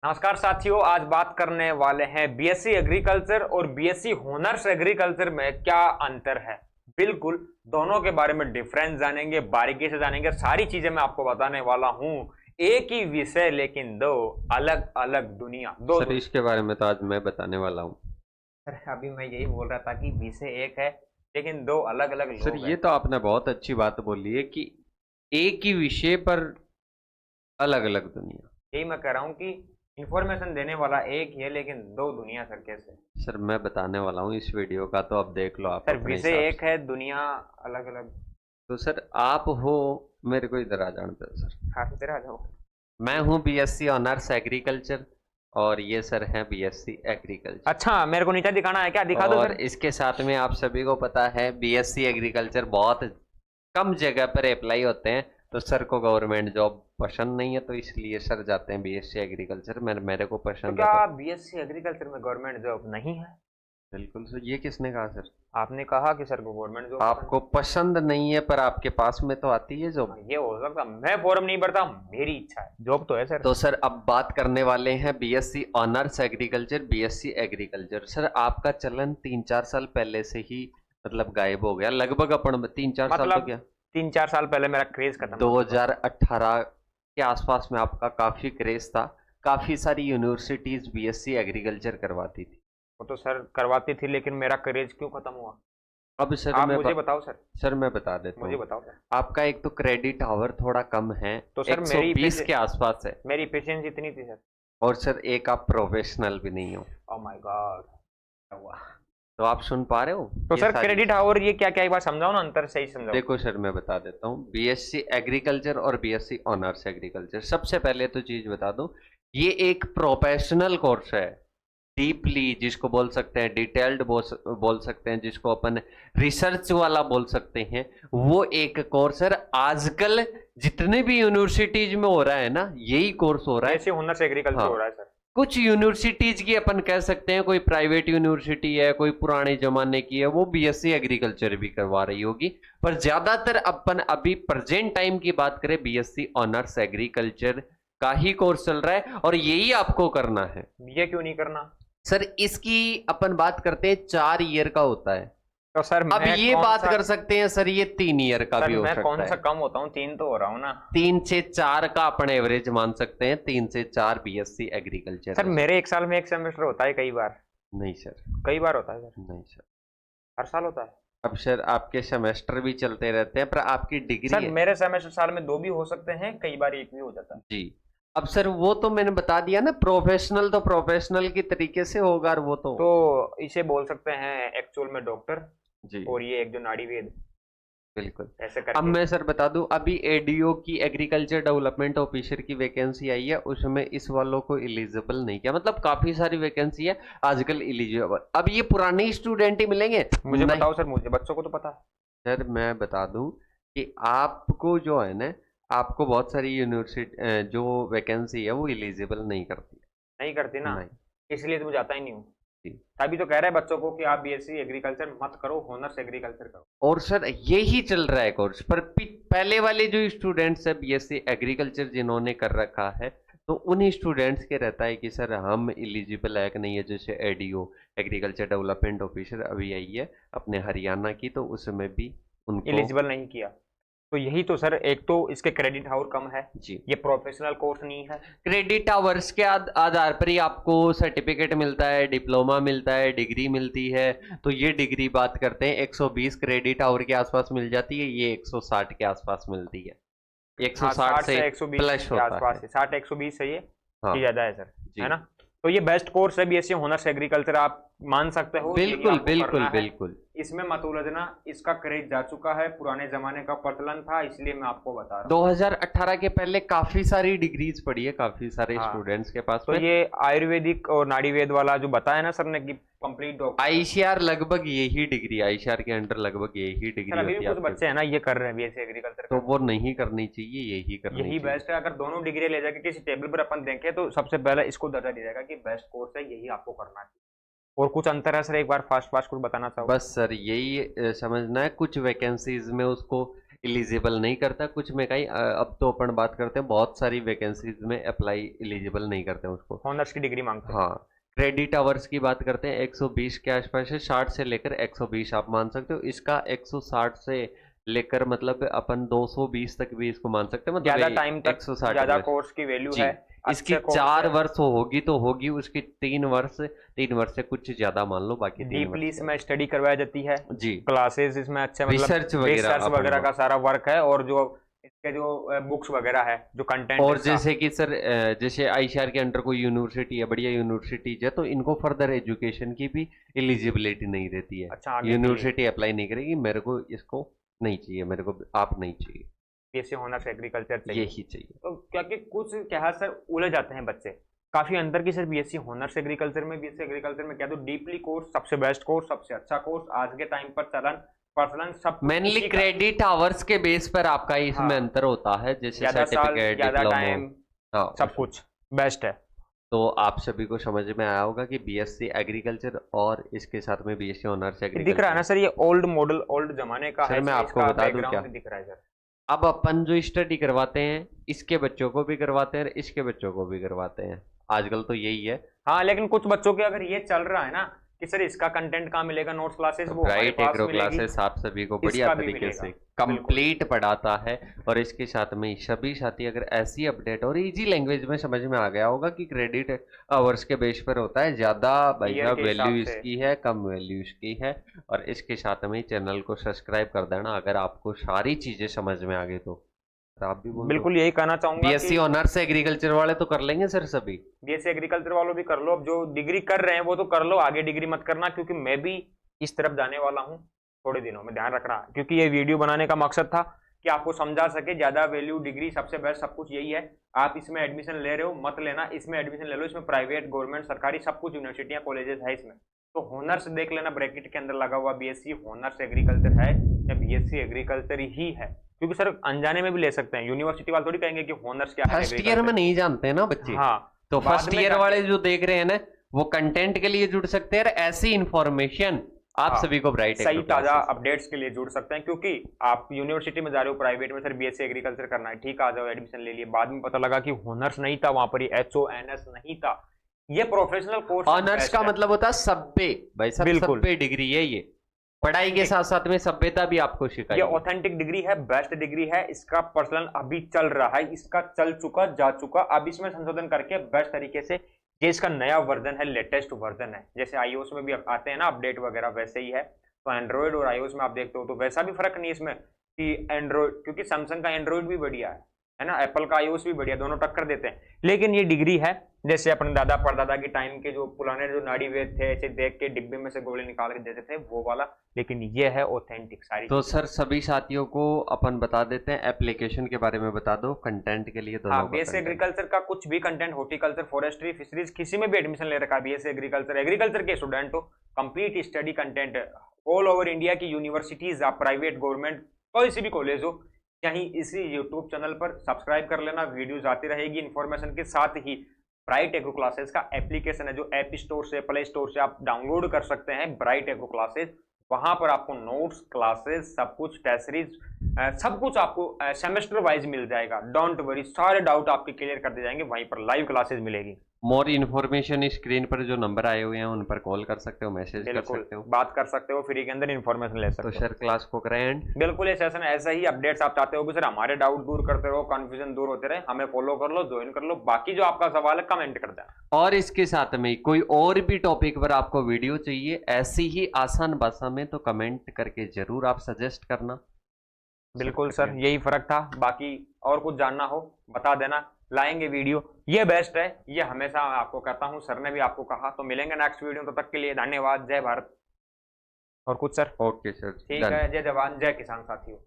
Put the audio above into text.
नमस्कार साथियों, आज बात करने वाले हैं बीएससी एग्रीकल्चर और बीएससी होनर्स एग्रीकल्चर में क्या अंतर है। बिल्कुल दोनों के बारे में डिफरेंस जानेंगे, बारीकी से जानेंगे, सारी चीजें मैं आपको बताने वाला हूं। एक ही विषय लेकिन दो अलग अलग दुनिया। सर इसके बारे में तो आज मैं बताने वाला हूँ। सर अभी मैं यही बोल रहा था कि विषय एक है लेकिन दो अलग अलग सर लोग ये हैं। तो आपने बहुत अच्छी बात बोली है कि एक ही विषय पर अलग अलग दुनिया। यही मैं कह रहा हूँ कि इंफॉर्मेशन देने वाला एक ही है लेकिन दो दुनिया। सर कैसे? सर मैं बताने वाला हूँ इस वीडियो का, तो अब देख लो आप सर अपने विषय हिसाब एक से। है, दुनिया अलग अलग। तो सर आप हो, मेरे को इधर आ जाने दो सर। हाँ इधर आ जाओ। मैं हूँ बीएससी ऑनर्स एग्रीकल्चर और ये सर हैं बीएससी एग्रीकल्चर। अच्छा, मेरे को नीचे दिखाना है क्या? दिखा दो और सर। इसके साथ में आप सभी को पता है बीएससी एग्रीकल्चर बहुत कम जगह पर अप्लाई होते हैं, तो सर को गवर्नमेंट जॉब पसंद नहीं है, तो इसलिए सर जाते हैं बीएससी एग्रीकल्चर। मेरे को तो पसंद है क्या तो बीएससी एग्रीकल्चर में गवर्नमेंट जॉब नहीं है? बिल्कुल सर। ये किसने कहा सर? आपने कहा कि सर को गवर्नमेंट जॉब पसंद आपको पसंद नहीं है पर आपके पास में तो आती है है। जॉब। ये हो सकता, मैं फॉर्म नहीं भरता, मेरी इच्छा है, जॉब तो है सर। तो सर अब बात करने वाले हैं BSc honours agriculture, BSc agriculture. Sir आपका चलन 3-4 साल पहले से ही मतलब गायब हो गया, लगभग अपन 3-4 साल तो मतलब क्या, 3-4 साल पहले मेरा क्रेज खत्म हो चुका है। 2018 के आसपास में आपका काफी क्रेज था। काफी सारी यूनिवर्सिटीज बीएससी एग्रीकल्चर करवाती थी। वो तो सर करवाती थी लेकिन मेरा क्रेज क्यों खत्म हुआ? अब सर आप मुझे बताओ सर। सर मैं बता देता मुझे हूँ। बताओ सर। आपका एक तो क्रेडिट आवर थोड़ा कम है, तो सर 120 के आसपास है। मेरी पेशेंस इतनी थी सर। और सर एक आप प्रोफेशनल भी नहीं हो। ओ माय गॉड, क्या हुआ? तो आप सुन पा रहे हो तो ये सर सारी? क्रेडिट आवर ये क्या क्या, एक बार समझाओ ना, अंतर सही समझाओ। देखो सर मैं बता देता हूँ, बीएससी एग्रीकल्चर और बीएससी ऑनर्स एग्रीकल्चर। सबसे पहले तो चीज बता दूं, ये एक प्रोफेशनल कोर्स है। डीपली जिसको बोल सकते हैं, डिटेल्ड बोल सकते हैं, जिसको अपन रिसर्च वाला बोल सकते हैं, वो एक कोर्स है। आजकल जितने भी यूनिवर्सिटीज में हो रहा है ना, यही कोर्स हो रहा है। ऐसे होनर्स एग्रीकल्चर हो हाँ, रहा है सर। कुछ यूनिवर्सिटीज की अपन कह सकते हैं, कोई प्राइवेट यूनिवर्सिटी है, कोई पुराने जमाने की है, वो बीएससी एग्रीकल्चर भी करवा रही होगी। पर ज्यादातर अपन अभी प्रेजेंट टाइम की बात करें, बीएससी ऑनर्स एग्रीकल्चर का ही कोर्स चल रहा है और यही आपको करना है। ये क्यों नहीं करना? सर इसकी अपन बात करते हैं 4 ईयर का होता है। तो सर अब मैं ये कौन बात सा, कर सकते हैं सर ये 3 ईयर का सर भी हो मैं सकता कौन सा है। कम होता हूँ? 3 तो हो रहा हूँ ना। 3 से 4 का अपन एवरेज मान सकते हैं, 3 से 4 बीएससी एग्रीकल्चर सर है। मेरे एक साल में एक सेमेस्टर होता है कई बार। नहीं सर। कई बार होता है सर। नहीं सर। हर साल होता है। अब सर आपके सेमेस्टर भी चलते रहते हैं, पर आपकी डिग्री सर है। मेरे सेमेस्टर साल में 2 भी हो सकते हैं, कई बार एक भी हो जाता है। जी। अब सर वो तो मैंने बता दिया ना, प्रोफेशनल तो प्रोफेशनल की तरीके से होगा, और वो तो इसे बोल सकते हैं एक्चुअल में डॉक्टर, जी और ये एक जो नाड़ी वेद, बिल्कुल। ऐसे अब करके। मैं सर बता दूं, अभी एडीओ की एग्रीकल्चर डेवलपमेंट ऑफिसर की वैकेंसी आई है, उसमें इस वालों को एलिजिबल नहीं किया। मतलब काफी सारी वैकेंसी है आजकल एलिजिबल। अब ये पुराने स्टूडेंट ही मिलेंगे? मुझे नहीं बताओ सर, मुझे बच्चों को तो पता है। सर, मैं बता दूं कि आपको जो है ना, आपको बहुत सारी यूनिवर्सिटी जो वैकेंसी है वो एलिजिबल नहीं करती। नहीं करती ना, नहीं। इसलिए तो मैं जाता ही नहीं हूँ। जी। तभी तो कह रहे हैं बच्चों को कि आप बीएससी एग्रीकल्चर मत करो, होनर्स एग्रीकल्चर करो। और सर यही चल रहा है कोर्स, पर पहले वाले जो स्टूडेंट्स है बीएससी एग्रीकल्चर जिन्होंने कर रखा है, तो उन्हीं स्टूडेंट्स के रहता है कि सर हम एलिजिबल है कि नहीं है। जैसे एडीओ एग्रीकल्चर डेवलपमेंट ऑफिसर अभी आई है अपने हरियाणा की, तो उसमें भी उनको एलिजिबल नहीं किया। तो यही तो सर, एक तो इसके क्रेडिट आवर कम है, जी। ये प्रोफेशनल कोर्स नहीं है। क्रेडिट आवर्स के आधार पर ही आपको सर्टिफिकेट मिलता है, डिप्लोमा मिलता है, डिग्री मिलती है। तो ये डिग्री बात करते हैं 120 क्रेडिट आवर के आसपास मिल जाती है, ये 160 के आसपास मिलती है। हाँ 160 60 से से 120 प्लस के होता आसपास है। है, 60-120 है ये हाँ ज्यादा है सर, है जी। ना? तो ये बेस्ट कोर्स है बीएससी ऑनर्स एग्रीकल्चर, आप मान सकते हो, यही बिल्कुल आपको बिल्कुल करना है। बिल्कुल। इसमें मत उलझना, इसका क्रेज जा चुका है, पुराने जमाने का प्रचलन था, इसलिए मैं आपको बता रहा हूँ। 2018 के पहले काफी सारी डिग्रीज पड़ी है काफी सारे हाँ, स्टूडेंट्स के पास तो में। ये आयुर्वेदिक और नाड़ी वेद वाला जो बताया ना सर ने कि कंप्लीट डॉक्टर। आईसीआर लगभग यही डिग्री, आईसीआर के अंडर लगभग यही सर डिग्री अभी भी होती है कुछ आपके। बच्चे हैं ना ये कर रहे हैं बीएससी एग्रीकल्चर तो का। वो नहीं करनी चाहिए, यही करनी यही चाहिए। बेस्ट है। अगर दोनों डिग्री ले जाके किसी टेबल पर अपन देखें तो सबसे पहले इसको दर्जा दिया जाएगा कि बेस्ट कोर्स है, यही आपको करना चाहिए। और कुछ अंतर है सर, एक बार फास्ट फास्ट कुछ बताना चाहो? बस सर यही समझना है, कुछ वैकेंसीज में उसको एलिजिबल नहीं करता, कुछ में कहीं अब तो अपन बात करते हैं बहुत सारी वैकेंसीज में अप्लाई एलिजिबल नहीं करते हैं उसको। ऑनर्स की डिग्री मांगते हैं। हाँ, क्रेडिट आवर्स की बात करते हैं 120 के आसपास है, 60 से लेकर 120 आप मान सकते हो। इसका 160 से लेकर मतलब अपन 220 तक भी इसको मान सकते हैं, मतलब ज्यादा टाइम तक 160 ज्यादा कोर्स की वैल्यू जी। है। इसकी अच्छे 4 कोर्स वर्ष होगी तो होगी, उसकी 3 वर्ष से कुछ ज्यादा मान लो, बाकी 3 डीपली वर्ष इसमें स्टडी करवाई जाती है जी। क्लासेस इसमें अच्छे, मतलब रिसर्च वगैरह रिसर्च अपन वगैरह को। का सारा वर्क है, और जो इसके जो बुक्स वगैरह है, जो कंटेंट और जैसे कि सर जैसे आईसीआर के अंडर कोई यूनिवर्सिटी है, बढ़िया यूनिवर्सिटीज है, तो इनको फर्दर एजुकेशन की भी एलिजिबिलिटी नहीं रहती है। अच्छा, आगे के लिए यूनिवर्सिटी अप्लाई नहीं करेगी, मेरे को इसको नहीं चाहिए, मेरे को आप नहीं चाहिए, बीएससी ऑनर्स एग्रीकल्चर चाहिए। यही चाहिए। तो क्या कि कुछ क्या है सर, उलझ जाते हैं बच्चे काफी अंदर की सर, बीएससी ऑनर्स एग्रीकल्चर में, बीएससी एग्रीकल्चर में क्या, तो डीपली कोर्स सबसे बेस्ट कोर्स, सबसे अच्छा कोर्स आज के टाइम पर चलन प्रचलन सब मेनली क्रेडिट आवर्स के बेस पर आपका इसमें हाँ, अंतर होता है, जैसे ज्यादा साल सर्टिफिकेट, ज्यादा डिप्लोमा, टाइम हाँ सब कुछ बेस्ट है। तो आप सभी को समझ में आया होगा कि बीएससी एग्रीकल्चर और इसके साथ में बीएससी ऑनर्स दिख रहा है एग्रीकल्चर। ना सर, ये ओल्ड मॉडल ओल्ड जमाने का सर है, मैं इसमें आपको इसका बता दूं क्या, बैकग्राउंड दिख रहा है सर। अब अपन जो स्टडी करवाते हैं इसके बच्चों को भी करवाते हैं, इसके बच्चों को भी करवाते हैं, आजकल तो यही है। हाँ, लेकिन कुछ बच्चों के अगर ये चल रहा है ना कि सर इसका कंटेंट कहाँ मिलेगा, नोट्स क्लासेस वो हमारे ब्राइट पास एग्रो मिलेगी, क्लासेस आप सभी को बढ़िया इसका भी तरीके मिलेगा। से कंप्लीट पढ़ाता है, और इसके साथ में सभी साथी अगर ऐसी अपडेट और इजी लैंग्वेज में समझ में आ गया होगा कि क्रेडिट आवर्स के बेस पर होता है ज्यादा, भाई ईयर साहब के हिसाब वैल्यू से। इसकी है, कम वैल्यू इसकी है, और इसके साथ में चैनल को सब्सक्राइब कर देना अगर आपको सारी चीजें समझ में आ गई तो। आप भी बोल दो। बिल्कुल यही कहना चाहूंगा बीएससी कि ऑनर्स एग्रीकल्चर वाले तो कर लेंगे सर सभी, बीएससी एग्रीकल्चर वालों भी कर लो, अब जो डिग्री कर रहे हैं वो तो कर लो, आगे डिग्री मत करना, क्योंकि मैं भी इस तरफ जाने वाला हूँ थोड़े दिनों में, ध्यान रखना, क्योंकि ये वीडियो बनाने का मकसद था कि आपको समझा सके, ज्यादा वैल्यू डिग्री सबसे बेस्ट सब कुछ यही है। आप इसमें एडमिशन ले रहे हो मत लेना, इसमें एडमिशन ले लो, इसमें प्राइवेट गवर्नमेंट सरकारी सब कुछ यूनिवर्सिटियां कॉलेजेस है इसमें। तो होनर्स देख लेना, ब्रैकेट के अंदर लगा हुआ बीएससी होनर्स एग्रीकल्चर है या बीएससी एग्रीकल्चर ही है, क्योंकि सर अनजाने में भी ले सकते हैं, यूनिवर्सिटी वाले थोड़ी कहेंगे कि होनर्स क्या है, फर्स्ट ईयर में नहीं जानते ना बच्चे, हाँ, तो बाद फर्स्ट में ईयर जाके- वाले जो देख रहे हैं ना वो कंटेंट के लिए जुड़ सकते हैं, और ऐसी इंफॉर्मेशन आप हाँ, सभी को ब्राइट सही ताजा अपडेट्स के लिए जुड़ सकते हैं, क्योंकि आप यूनिवर्सिटी में जा रहे हो प्राइवेट में, सर बीएससी एग्रीकल्चर करना है, ठीक, आ जाओ एडमिशन ले लिए, बाद में पता लगा कि होनर्स नहीं था वहां पर, एचओएनएस नहीं था, ये प्रोफेशनल कोर्स ऑनर्स का मतलब होता है सभ्य, भाई साहब बिल्कुल। सभ्य डिग्री है ये, पढ़ाई के साथ साथ में सभ्यता भी आपको ये सिखाई। ऑथेंटिक डिग्री है, बेस्ट डिग्री है, इसका प्रचलन अभी चल रहा है, इसका चल चुका जा चुका, अब इसमें संशोधन करके बेस्ट तरीके से, ये इसका नया वर्जन है, लेटेस्ट वर्जन है, जैसे आईओएस में भी आते हैं ना अपडेट वगैरह, वैसे ही है। तो एंड्रॉइड और आईओएस में आप देखते हो तो वैसा भी फर्क नहीं है इसमें कि एंड्रॉइड, क्योंकि सैमसंग का एंड्रॉइड भी बढ़िया है ना, एप्पल का आईओएस भी बढ़िया, दोनों टक्कर देते हैं, लेकिन ये डिग्री है जैसे अपने दादा परदादा के टाइम के जो पुराने जो नाड़ी वेद थे, ऐसे देख के डिब्बे में से गोले निकाल के देते थे वो वाला, लेकिन ये है ऑथेंटिक सारी। तो सर सभी साथियों को अपन बता देते हैं, एप्लीकेशन के बारे में बता दो, कंटेंट के लिए दोनों। हाँ, बीएससी एग्रीकल्चर का कुछ भी कंटेंट, हॉर्टिकल्चर, फॉरेस्ट्री, फिशरीज, किसी में भी एडमिशन ले रखा है, बीएससी एग्रीकल्चर, एग्रीकल्चर के स्टूडेंट हो, complete study content all over India की यूनिवर्सिटीज, आप प्राइवेट गवर्नमेंट कोई सी भी कॉलेज हो, यहीं इसी यूट्यूब चैनल पर सब्सक्राइब कर लेना, वीडियोज आती रहेगी इन्फॉर्मेशन के साथ ही। ब्राइट एग्रो क्लासेस का एप्लीकेशन है जो ऐप स्टोर से, प्ले स्टोर से आप डाउनलोड कर सकते हैं, ब्राइट एग्रो क्लासेस, वहां पर आपको नोट्स, क्लासेस, सब कुछ, टेस्ट सीरीज, सब कुछ आपको सेमेस्टर वाइज मिल जाएगा, डोंट वरी, सारे डाउट आपके क्लियर कर दिए जाएंगे, वहीं पर लाइव क्लासेस मिलेगी। मोर इन्फॉर्मेशन स्क्रीन पर जो नंबर आए हुए हैं उन पर कॉल कर सकते हो, मैसेज कर सकते हो, बात कर सकते हो, फ्री के अंदर इन्फॉर्मेशन ले सकते तो हो। सर क्लास को करें एंड। बिल्कुल, ये सेशन ऐसा ही अपडेट्स आप चाहते हो कि सर हमारे डाउट दूर करते रहो, कंफ्यूजन दूर होते रहे, हमें फॉलो कर लो, ज्वाइन कर लो, बाकी जो आपका सवाल है कमेंट कर देना। और इसके साथ में कोई और भी टॉपिक पर आपको वीडियो चाहिए ऐसी ही आसान भाषा में, तो कमेंट करके जरूर आप सजेस्ट करना। बिल्कुल सर, यही फर्क था, बाकी और कुछ जानना हो बता देना, लाएंगे वीडियो, ये बेस्ट है, ये हमेशा आपको कहता हूँ, सर ने भी आपको कहा। तो मिलेंगे नेक्स्ट वीडियो, तब तक के लिए धन्यवाद, जय भारत। और कुछ सर? ओके सर, ठीक है, जय जवान जय किसान साथियों।